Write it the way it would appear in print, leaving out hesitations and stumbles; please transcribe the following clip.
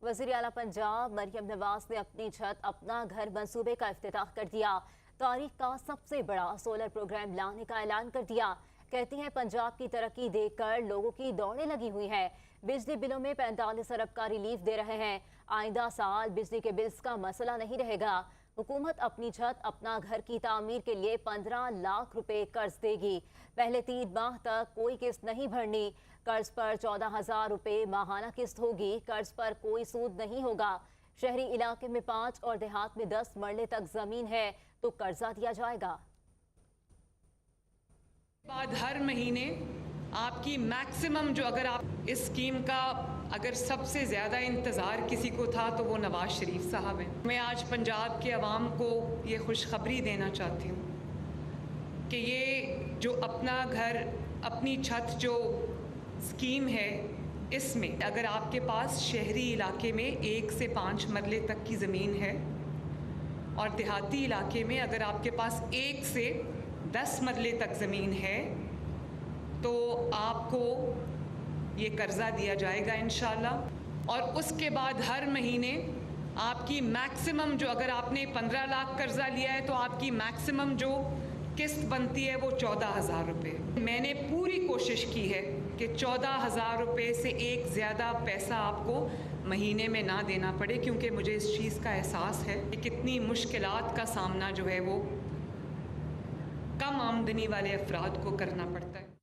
वज़ीर आला पंजाब मरियम नवाज ने अपनी छत अपना घर मंसूबे का इफ्तिताह कर दिया। तारीख का सबसे बड़ा सोलर प्रोग्राम लाने का ऐलान कर दिया। कहती हैं पंजाब की तरक्की देखकर लोगों की दौड़ें लगी हुई हैं। बिजली बिलों में 45 अरब का रिलीफ दे रहे हैं। आइंदा साल बिजली के बिल्स का मसला नहीं रहेगा। हुकूमत अपनी छत अपना घर की तामीर के लिए 15 लाख रुपए कर्ज देगी। पहले 3 माह तक कोई किस्त नहीं भरनी। कर्ज पर 14,000 रुपए माहाना किस्त होगी। कर्ज पर कोई सूद नहीं होगा। शहरी इलाके में 5 और देहात में 10 मरले तक जमीन है तो कर्जा दिया जाएगा। बाद हर महीने आपकी मैक्सिमम जो, अगर आप इस स्कीम का अगर सबसे ज़्यादा इंतज़ार किसी को था तो वो नवाज शरीफ साहब हैं। मैं आज पंजाब के अवाम को ये खुशखबरी देना चाहती हूँ कि ये जो अपना घर अपनी छत जो स्कीम है, इसमें अगर आपके पास शहरी इलाके में 1 से 5 मरले तक की ज़मीन है और देहाती इलाके में अगर आपके पास 1 से 10 मरले तक ज़मीन है तो आपको ये कर्ज़ा दिया जाएगा इंशाल्लाह। और उसके बाद हर महीने आपकी मैक्सिमम जो, अगर आपने 15 लाख कर्ज़ा लिया है तो आपकी मैक्सिमम जो किस्त बनती है वो 14,000 रुपये। मैंने पूरी कोशिश की है कि 14,000 रुपये से एक ज़्यादा पैसा आपको महीने में ना देना पड़े, क्योंकि मुझे इस चीज़ का एहसास है कि कितनी मुश्किलात का सामना जो है वो कम आमदनी वाले अफराद को करना पड़ता है।